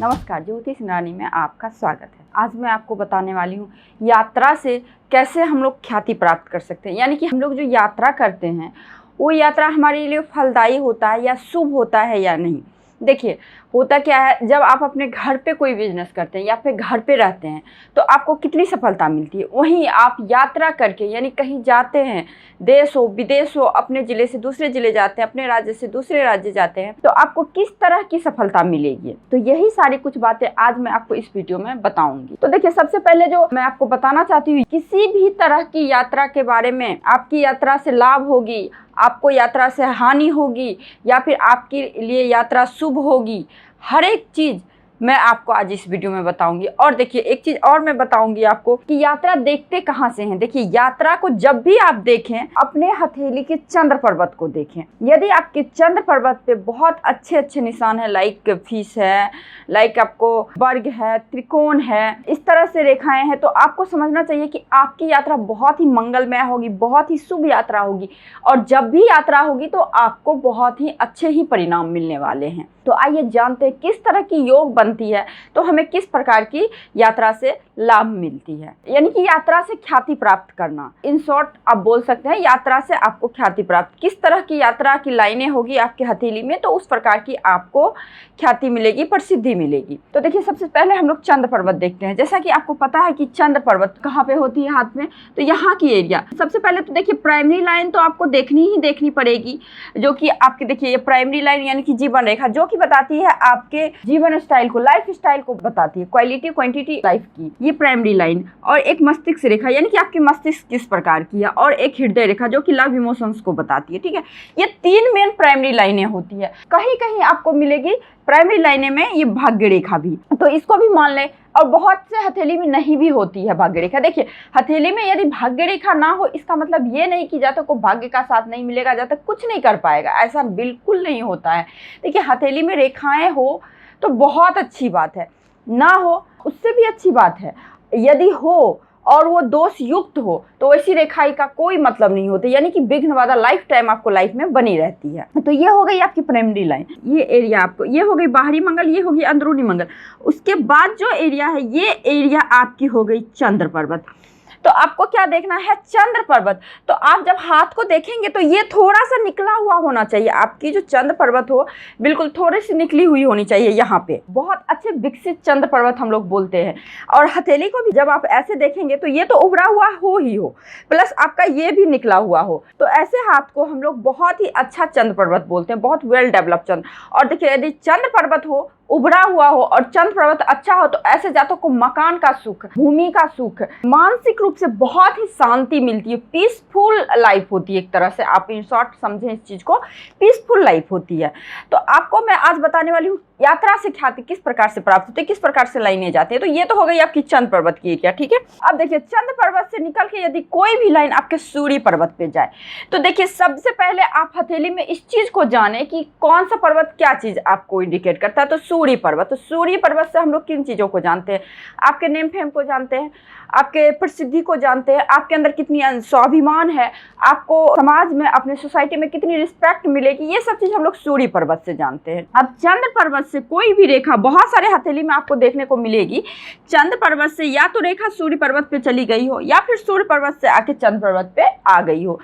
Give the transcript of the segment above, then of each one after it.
नमस्कार, ज्योति सिंगरानी में आपका स्वागत है। आज मैं आपको बताने वाली हूँ यात्रा से कैसे हम लोग ख्याति प्राप्त कर सकते हैं। यानी कि हम लोग जो यात्रा करते हैं वो यात्रा हमारे लिए फलदायी होता है या शुभ होता है या नहीं। देखिए, होता क्या है, जब आप अपने घर पे कोई बिजनेस करते हैं या फिर घर पे रहते हैं तो आपको कितनी सफलता मिलती है। वहीं आप यात्रा करके यानी कहीं जाते हैं, देश हो विदेश हो, अपने ज़िले से दूसरे ज़िले जाते हैं, अपने राज्य से दूसरे राज्य जाते हैं, तो आपको किस तरह की सफलता मिलेगी। तो यही सारी कुछ बातें आज मैं आपको इस वीडियो में बताऊंगी। तो देखिए, सबसे पहले जो मैं आपको बताना चाहती हूँ, किसी भी तरह की यात्रा के बारे में, आपकी यात्रा से लाभ होगी, आपको यात्रा से हानि होगी या फिर आपके लिए यात्रा शुभ होगी, हर एक चीज़ मैं आपको आज इस वीडियो में बताऊंगी। और देखिए, एक चीज़ और मैं बताऊंगी आपको कि यात्रा देखते कहाँ से हैं। देखिए, यात्रा को जब भी आप देखें, अपने हथेली के चंद्र पर्वत को देखें। यदि आपके चंद्र पर्वत पे बहुत अच्छे अच्छे निशान है, लाइक फिश है, लाइक आपको वर्ग है, त्रिकोण है, इस तरह से रेखाएं हैं, तो आपको समझना चाहिए कि आपकी यात्रा बहुत ही मंगलमय होगी, बहुत ही शुभ यात्रा होगी। और जब भी यात्रा होगी तो आपको बहुत ही अच्छे ही परिणाम मिलने वाले हैं। तो आइए जानते हैं किस तरह की योग बनती है, तो हमें किस प्रकार की यात्रा से लाभ मिलती है। यानी कि यात्रा से ख्याति प्राप्त करना, इन शॉर्ट आप बोल सकते हैं यात्रा से आपको ख्याति प्राप्त। किस तरह की यात्रा की लाइनें होगी आपके हथेली में, तो उस प्रकार की आपको ख्याति मिलेगी, प्रसिद्धि मिलेगी। तो देखिए, सबसे पहले हम लोग चंद्र पर्वत देखते हैं। जैसा कि आपको पता है कि चंद्र पर्वत कहाँ पे होती है हाथ में, तो यहाँ की एरिया। सबसे पहले तो देखिए, प्राइमरी लाइन तो आपको देखनी पड़ेगी, जो कि आपके देखिए ये प्राइमरी लाइन यानी कि जीवन रेखा, जो कि बताती है आपके जीवन स्टाइल को, लाइफ स्टाइल को बताती है, क्वालिटी क्वांटिटी लाइफ की, ये प्राइमरी लाइन। और एक मस्तिष्क रेखा यानी कि आपकी मस्तिष्क किस प्रकार की है, और एक हृदय रेखा जो कि लव इमोशंस को बताती है। ठीक है, ये तीन मेन प्राइमरी लाइनें होती है। कहीं कहीं आपको मिलेगी प्राइमरी लाइनें में ये भाग्य रेखा भी, तो इसको भी मान लें। और बहुत से हथेली में नहीं भी होती है भाग्य रेखा। देखिए, हथेली में यदि भाग्य रेखा ना हो, इसका मतलब ये नहीं कि जब तक को भाग्य का साथ नहीं मिलेगा जब तक कुछ नहीं कर पाएगा, ऐसा बिल्कुल नहीं होता है। देखिए, हथेली में रेखाएं हो तो बहुत अच्छी बात है, ना हो उससे भी अच्छी बात है। यदि हो और वो दोष युक्त हो तो ऐसी रेखाई का कोई मतलब नहीं होता, यानी कि विघ्न बाधा लाइफ टाइम आपको लाइफ में बनी रहती है। तो ये हो गई आपकी प्राइमरी लाइन, ये एरिया आपको, ये हो गई बाहरी मंगल, ये होगी अंदरूनी मंगल। उसके बाद जो एरिया है, ये एरिया आपकी हो गई चंद्र पर्वत। तो आपको क्या देखना है, चंद्र पर्वत। तो आप जब हाथ को देखेंगे तो ये थोड़ा सा निकला हुआ होना चाहिए, आपकी जो चंद्र पर्वत हो बिल्कुल थोड़ी सी निकली हुई होनी चाहिए। यहाँ पे बहुत अच्छे विकसित चंद्र पर्वत हम लोग बोलते हैं। और हथेली को भी जब आप ऐसे देखेंगे तो ये तो उभरा हुआ हो ही हो, प्लस आपका ये भी निकला हुआ हो, तो ऐसे हाथ को हम लोग बहुत ही अच्छा चंद्र पर्वत बोलते हैं, बहुत वेल डेवलप चंद्र। और देखिए, यदि चंद्र पर्वत हो, उभरा हुआ हो और चंद्र पर्वत अच्छा हो, तो ऐसे जातकों को मकान का सुख, भूमि का सुख, मानसिक रूप से बहुत ही शांति मिलती है, पीसफुल लाइफ होती है। एक तरह से आप इन शॉर्ट समझें इस चीज को, पीसफुल लाइफ होती है। तो आपको मैं आज बताने वाली हूँ यात्रा से ख्याति किस प्रकार से प्राप्त होती है, किस प्रकार से लाइनें जाती है। तो ये तो हो गई आपकी चंद्र पर्वत की एरिया। ठीक है, अब देखिए, चंद्र पर्वत से निकल के यदि कोई भी लाइन आपके सूर्य पर्वत पे जाए, तो देखिए, सबसे पहले आप हथेली में इस चीज को जाने कि कौन सा पर्वत क्या चीज आपको इंडिकेट करता है। तो सूर्य पर्वत, तो सूर्य पर्वत से हम लोग किन चीजों को जानते हैं, आपके नेम फेम को जानते हैं, आपके प्रसिद्धि को जानते हैं, आपके अंदर कितनी स्वाभिमान है, आपको समाज में, अपने सोसाइटी में कितनी रिस्पेक्ट मिलेगी, ये सब चीज हम लोग सूर्य पर्वत से जानते हैं। अब चंद्र पर्वत से कोई भी रेखा बहुत सारे हथेली में आपको देखने को मिलेगी। चंद्र पर्वत से या तो रेखा सूर्य पर्वत पे चली गई हो या फिर सूर्य पर्वत से आके चंद्र पर्वत पे आ गई हो।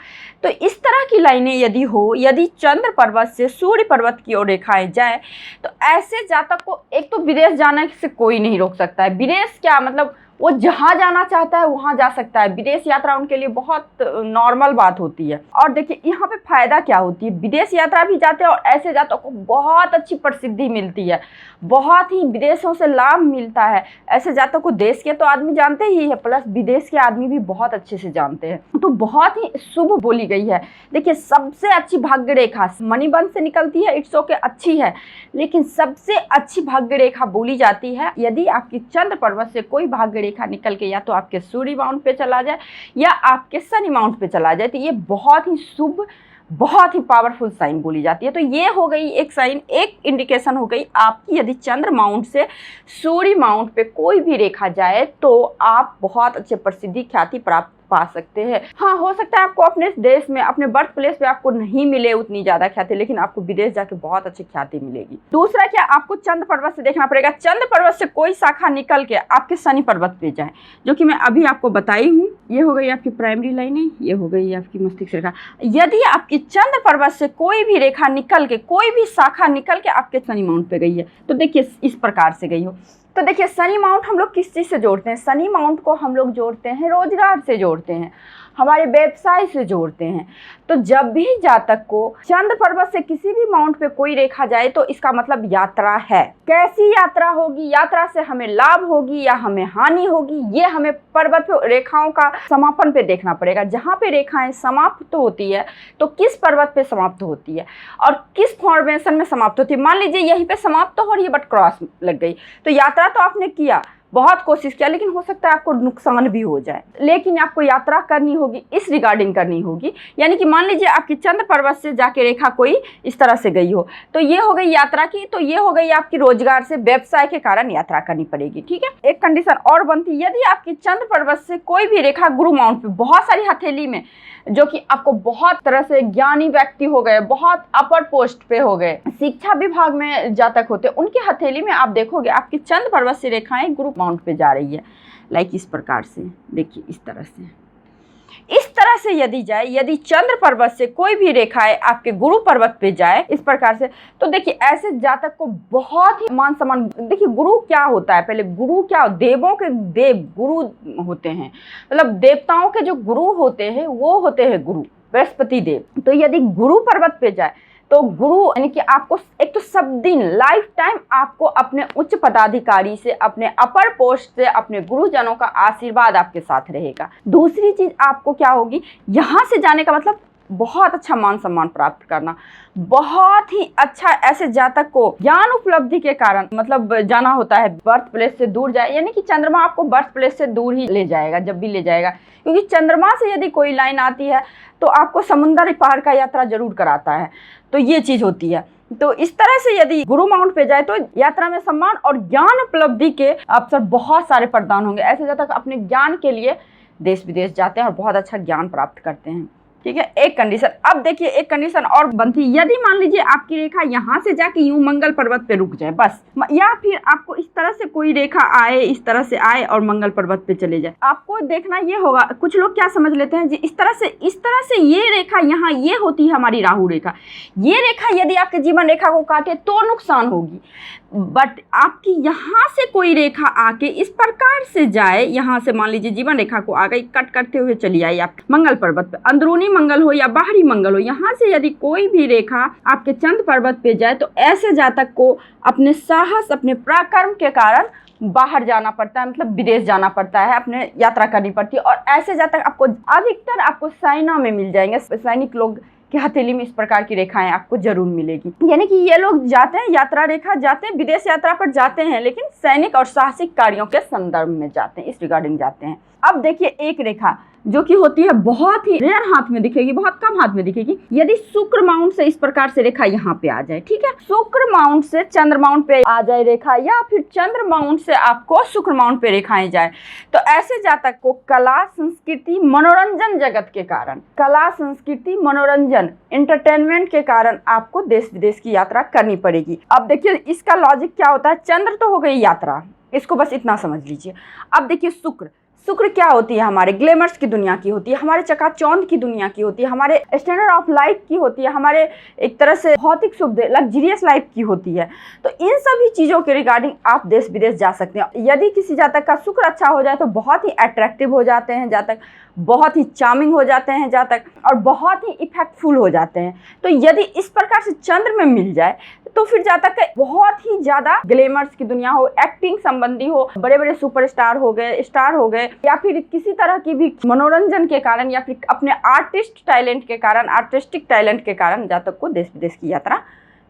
तो इस तरह की लाइनें यदि हो, यदि चंद्र पर्वत से सूर्य पर्वत की ओर रेखाएं जाए, तो ऐसे जातक को एक तो विदेश जाने से कोई नहीं रोक सकता है। विदेश क्या मतलब, वो जहाँ जाना चाहता है वहाँ जा सकता है। विदेश यात्रा उनके लिए बहुत नॉर्मल बात होती है। और देखिए, यहाँ पे फायदा क्या होती है, विदेश यात्रा भी जाते हैं और ऐसे जातकों को बहुत अच्छी प्रसिद्धि मिलती है, बहुत ही विदेशों से लाभ मिलता है। ऐसे जातकों को देश के तो आदमी जानते ही है, प्लस विदेश के आदमी भी बहुत अच्छे से जानते हैं। तो बहुत ही शुभ बोली गई है। देखिए, सबसे अच्छी भाग्य रेखा मणिबंध से निकलती है, इट्स ओके, अच्छी है, लेकिन सबसे अच्छी भाग्य रेखा बोली जाती है यदि आपकी चंद्र पर्वत से कोई भाग्य रेखा निकल के या तो आपके सूर्य माउंट पे चला जाए या आपके शनि माउंट पे चला जाए, तो ये बहुत ही शुभ, बहुत ही पावरफुल साइन बोली जाती है। तो ये हो गई एक साइन, एक इंडिकेशन हो गई आपकी। यदि चंद्र माउंट से सूर्य माउंट पे कोई भी रेखा जाए तो आप बहुत अच्छे प्रसिद्धि ख्याति प्राप्त पा सकते हैं। हाँ, हो सकता है आपको अपने देश में, अपने बर्थ प्लेस पे आपको नहीं मिले उतनी ज़्यादा ख्याति, लेकिन आपको विदेश जाके बहुत अच्छी ख्याति मिलेगी। दूसरा क्या, आपको चंद्र पर्वत से देखना पड़ेगा। चंद्र पर्वत से कोई शाखा निकल के आपके शनि पर्वत पे जाए, जो कि मैं अभी आपको बताई हूँ। ये हो गई आपकी प्राइमरी लाइनें, ये हो गई आपकी मस्तिष्क रेखा। यदि आपकी चंद्र पर्वत से कोई भी रेखा निकल के, कोई भी शाखा निकल के आपके शनि माउंट पे गई है, तो देखिए इस प्रकार से गई हो, तो देखिए शनि माउंट हम लोग किस चीज़ से जोड़ते हैं? शनि माउंट को हम लोग जोड़ते हैं रोजगार से, जोड़ते हैं हमारे व्यवसाय से, जोड़ते हैं। तो जब भी जातक को चंद्र पर्वत से किसी भी माउंट पे कोई रेखा जाए तो इसका मतलब यात्रा है। कैसी यात्रा होगी, यात्रा से हमें लाभ होगी या हमें हानि होगी, ये हमें पर्वत पे रेखाओं का समापन पे देखना पड़ेगा। जहाँ पे रेखाएं समाप्त होती है तो किस पर्वत पे समाप्त होती है और किस फॉर्मेशन में समाप्त होती है। मान लीजिए यहीं पे समाप्त तो हो रही है बट क्रॉस लग गई, तो यात्रा तो आपने किया, बहुत कोशिश किया, लेकिन हो सकता है आपको नुकसान भी हो जाए। लेकिन आपको यात्रा करनी होगी, इस रिगार्डिंग करनी होगी। यानी कि मान लीजिए आपकी चंद्र पर्वत से जाके रेखा कोई इस तरह से गई हो, तो ये हो गई यात्रा की, तो ये हो गई आपकी रोजगार से, व्यवसाय के कारण यात्रा करनी पड़ेगी। ठीक है, एक कंडीशन और बनती, यदि आपकी चंद्र पर्वत से कोई भी रेखा गुरु माउंट पे, बहुत सारी हथेली में, जो कि आपको बहुत तरह से ज्ञानी व्यक्ति हो गए, बहुत अपर पोस्ट पे हो गए, शिक्षा विभाग में जातक होते, उनकी हथेली में आप देखोगे आपकी चंद्र पर्वत से रेखाएं गुरु माउंट पे जा रही है। लाइक इस प्रकार से देखिए, इस तरह से यदि जाए, यदि चंद्र पर्वत से कोई भी रेखाएं आपके गुरु पर्वत पे जाए इस प्रकार से, तो देखिए ऐसे जातक को बहुत ही मान सम्मान। देखिए गुरु क्या होता है, पहले गुरु क्या, देवों के देव गुरु होते हैं, मतलब देवताओं के जो गुरु होते हैं वो होते हैं गुरु बृहस्पति देव। तो यदि गुरु पर्वत पे जाए तो गुरु यानी कि आपको एक तो सब दिन लाइफ टाइम आपको अपने उच्च पदाधिकारी से, अपने अपर पोस्ट से, अपने गुरुजनों का आशीर्वाद आपके साथ रहेगा। दूसरी चीज आपको क्या होगी, यहाँ से जाने का मतलब बहुत अच्छा मान सम्मान प्राप्त करना, बहुत ही अच्छा। ऐसे जातक को ज्ञान उपलब्धि के कारण मतलब जाना होता है, बर्थ प्लेस से दूर जाए, यानी कि चंद्रमा आपको बर्थ प्लेस से दूर ही ले जाएगा जब भी ले जाएगा, क्योंकि चंद्रमा से यदि कोई लाइन आती है तो आपको समुद्र पार का यात्रा जरूर कराता है। तो ये चीज होती है। तो इस तरह से यदि गुरु माउंट पे जाए तो यात्रा में सम्मान और ज्ञान उपलब्धि के अवसर बहुत सारे प्रदान होंगे। ऐसे जातक अपने ज्ञान के लिए देश विदेश जाते हैं और बहुत अच्छा ज्ञान प्राप्त करते हैं। ठीक है, एक कंडीशन। अब देखिए एक कंडीशन और बनती, यदि मान लीजिए आपकी रेखा यहाँ से जाके यूं मंगल पर्वत पे रुक जाए बस, या फिर आपको इस तरह से कोई रेखा आए, इस तरह से आए और मंगल पर्वत पे चले जाए, आपको देखना ये होगा। कुछ लोग क्या समझ लेते हैं जी, इस तरह से ये रेखा यहाँ ये होती है हमारी राहु रेखा, ये रेखा यदि आपके जीवन रेखा को काटे तो नुकसान होगी। बट आपकी यहाँ से कोई रेखा आके इस प्रकार से जाए, यहाँ से मान लीजिए जीवन रेखा को आ गई, कट करते हुए चली आई आप मंगल पर्वत पे, अंदरूनी मंगल हो या बाहरी मंगल हो, यहाँ से यदि कोई भी रेखा आपके चंद्र पर्वत पे जाए तो ऐसे जातक को अपने साहस, अपने पराक्रम के कारण बाहर जाना पड़ता है, मतलब विदेश जाना पड़ता है, अपने यात्रा करनी पड़ती है। और ऐसे जातक आपको अधिकतर आपको सेना में मिल जाएंगे, सैनिक लोग की हथेली में इस प्रकार की रेखाएं आपको जरूर मिलेगी। यानी कि ये लोग जाते हैं, यात्रा रेखा जाते हैं, विदेश यात्रा पर जाते हैं, लेकिन सैनिक और साहसिक कार्यों के संदर्भ में जाते हैं, इस रिगार्डिंग जाते हैं। अब देखिए एक रेखा जो कि होती है बहुत ही रेयर हाथ में दिखेगी, बहुत कम हाथ में दिखेगी, यदि शुक्र माउंट से इस प्रकार से रेखा यहाँ पे आ जाए, ठीक है, शुक्र माउंट से चंद्र माउंट पे आ जाए रेखा, या फिर चंद्र माउंट से आपको शुक्र माउंट पे रेखाएं जाए, तो ऐसे जातक को कला संस्कृति मनोरंजन जगत के कारण, कला संस्कृति मनोरंजन एंटरटेनमेंट के कारण आपको देश विदेश की यात्रा करनी पड़ेगी। अब देखिए इसका लॉजिक क्या होता है, चंद्र तो हो गई यात्रा, इसको बस इतना समझ लीजिए। अब देखिए शुक्र क्या होती है, हमारे ग्लैमर्स की दुनिया की होती है, हमारे चकाचौंध की दुनिया की होती है, हमारे स्टैंडर्ड ऑफ लाइफ की होती है, हमारे एक तरह से भौतिक सुख लग्जरियस लाइफ की होती है। तो इन सभी चीज़ों के रिगार्डिंग आप देश विदेश जा सकते हैं। यदि किसी जातक का शुक्र अच्छा हो जाए तो बहुत ही अट्रैक्टिव हो जाते हैं जातक, बहुत ही चार्मिंग हो जाते हैं जातक, और बहुत ही इफेक्टफुल हो जाते हैं। तो यदि इस प्रकार से चंद्र में मिल जाए तो फिर जातक का बहुत ही ज़्यादा ग्लैमर्स की दुनिया हो, एक्टिंग संबंधी हो, बड़े बड़े सुपरस्टार हो गए, स्टार हो गए, या फिर किसी तरह की भी मनोरंजन के कारण, या फिर अपने आर्टिस्टिक टैलेंट के कारण जातक को देश विदेश की यात्रा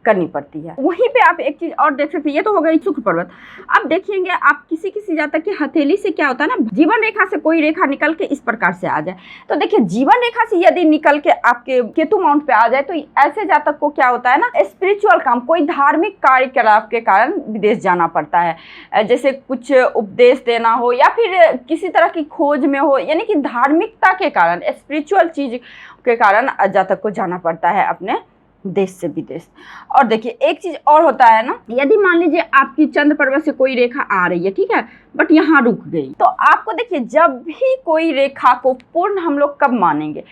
करनी पड़ती है। वहीं पे आप एक चीज और देख सकते हैं, ये तो हो गई शुक्र पर्वत। अब देखिएंगे आप किसी जातक की हथेली से क्या होता है ना, जीवन रेखा से कोई रेखा निकल के इस प्रकार से आ जाए, तो देखिए जीवन रेखा से यदि निकल के आपके केतु माउंट पे आ जाए तो ऐसे जातक को क्या होता है ना, स्पिरिचुअल काम, कोई धार्मिक कार्यकलाप के कारण विदेश जाना पड़ता है, जैसे कुछ उपदेश देना हो या फिर किसी तरह की खोज में हो, यानी कि धार्मिकता के कारण, स्पिरिचुअल चीज के कारण जातक को जाना पड़ता है अपने देश से विदेश। और देखिए एक चीज और होता है ना, यदि मान लीजिए आपकी चंद्र पर्वत से कोई रेखा आ रही है, ठीक है, बट यहाँ रुक गई, तो आपको देखिए जब भी कोई रेखा को पूर्ण हम लोग कब मानेंगे,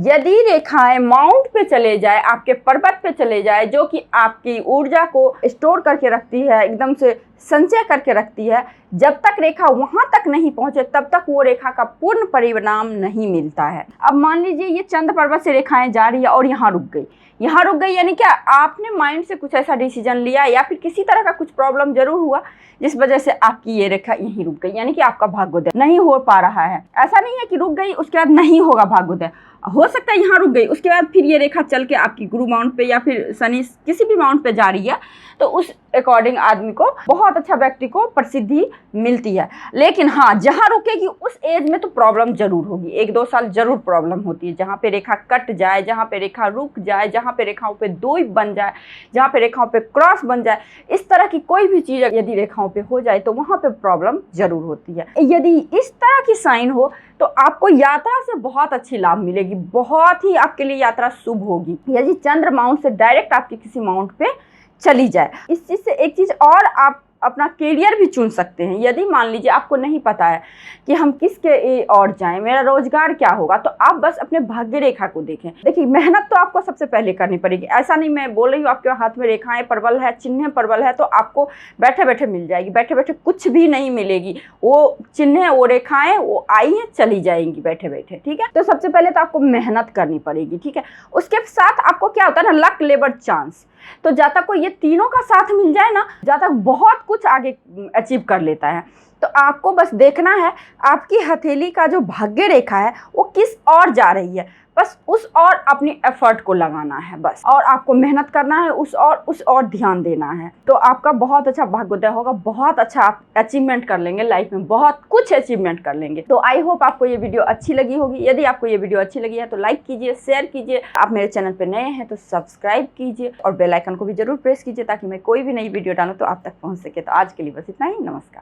यदि रेखाएं माउंट पे चले जाए, आपके पर्वत पे चले जाए, जो कि आपकी ऊर्जा को स्टोर करके रखती है, एकदम से संचय करके रखती है, जब तक रेखा वहां तक नहीं पहुंचे तब तक वो रेखा का पूर्ण परिणाम नहीं मिलता है। अब मान लीजिए ये चंद्र पर्वत से रेखाएं जा रही है और यहाँ रुक गई, यहाँ रुक गई, यानी क्या आपने माइंड से कुछ ऐसा डिसीजन लिया या फिर किसी तरह का कुछ प्रॉब्लम जरूर हुआ जिस वजह से आपकी ये रेखा यहीं रुक गई, यानी कि आपका भाग्योदय नहीं हो पा रहा है। ऐसा नहीं है कि रुक गई उसके बाद नहीं होगा भाग्योदय, हो सकता है यहाँ रुक गई, उसके बाद फिर ये रेखा चल के आपकी गुरु माउंट पे या फिर शनि किसी भी माउंट पे जा रही है, तो उस अकॉर्डिंग आदमी को, बहुत अच्छा व्यक्ति को प्रसिद्धि मिलती है। लेकिन हाँ, जहाँ रुकेगी उस एज में तो प्रॉब्लम जरूर होगी, 1-2 साल जरूर प्रॉब्लम होती है। जहाँ पे रेखा कट जाए, जहाँ पे रेखा रुक जाए, जहाँ पे रेखाओं पे द्वीप बन जाए, जहाँ पे रेखाओं पे क्रॉस बन जाए, इस तरह की कोई भी चीज़ यदि रेखाओं पे हो जाए तो वहाँ पे प्रॉब्लम जरूर होती है। यदि इस तरह की साइन हो तो आपको यात्रा से बहुत अच्छी लाभ मिलेगी, बहुत ही आपके लिए यात्रा शुभ होगी। यदि चंद्र माउंट से डायरेक्ट आपकी किसी माउंट पे चली जाए, इस चीज़ से एक चीज़ और आप अपना करियर भी चुन सकते हैं। यदि मान लीजिए आपको नहीं पता है कि हम किसके और जाएं, मेरा रोजगार क्या होगा, तो आप बस अपने भाग्य रेखा को देखें। देखिए मेहनत तो आपको सबसे पहले करनी पड़ेगी, ऐसा नहीं मैं बोल रही हूँ आपके हाथ में रेखाएं प्रबल है, चिन्ह प्रबल है तो आपको बैठे बैठे मिल जाएगी, बैठे बैठे कुछ भी नहीं मिलेगी। वो चिन्ह, वो रेखाएं वो आई हैं चली जाएंगी बैठे बैठे, ठीक है। तो सबसे पहले तो आपको मेहनत करनी पड़ेगी, ठीक है। उसके साथ आपको क्या होता है ना, लक, लेबर, चांस। तो जातक को ये तीनों का साथ मिल जाए ना, जातक बहुत कुछ आगे अचीव कर लेता है। तो आपको बस देखना है आपकी हथेली का जो भाग्य रेखा है वो किस ओर जा रही है, बस उस और अपनी एफर्ट को लगाना है बस, और आपको मेहनत करना है, उस और ध्यान देना है। तो आपका बहुत अच्छा भाग्योदय होगा, बहुत अच्छा आप अचीवमेंट कर लेंगे लाइफ में, बहुत कुछ अचीवमेंट कर लेंगे। तो आई होप आपको ये वीडियो अच्छी लगी होगी। यदि आपको ये वीडियो अच्छी लगी है तो लाइक कीजिए, शेयर कीजिए। आप मेरे चैनल पर नए हैं तो सब्सक्राइब कीजिए और बेल आइकन को भी जरूर प्रेस कीजिए ताकि मैं कोई भी नई वीडियो डालूं तो आप तक पहुंच सके। तो आज के लिए बस इतना ही, नमस्कार।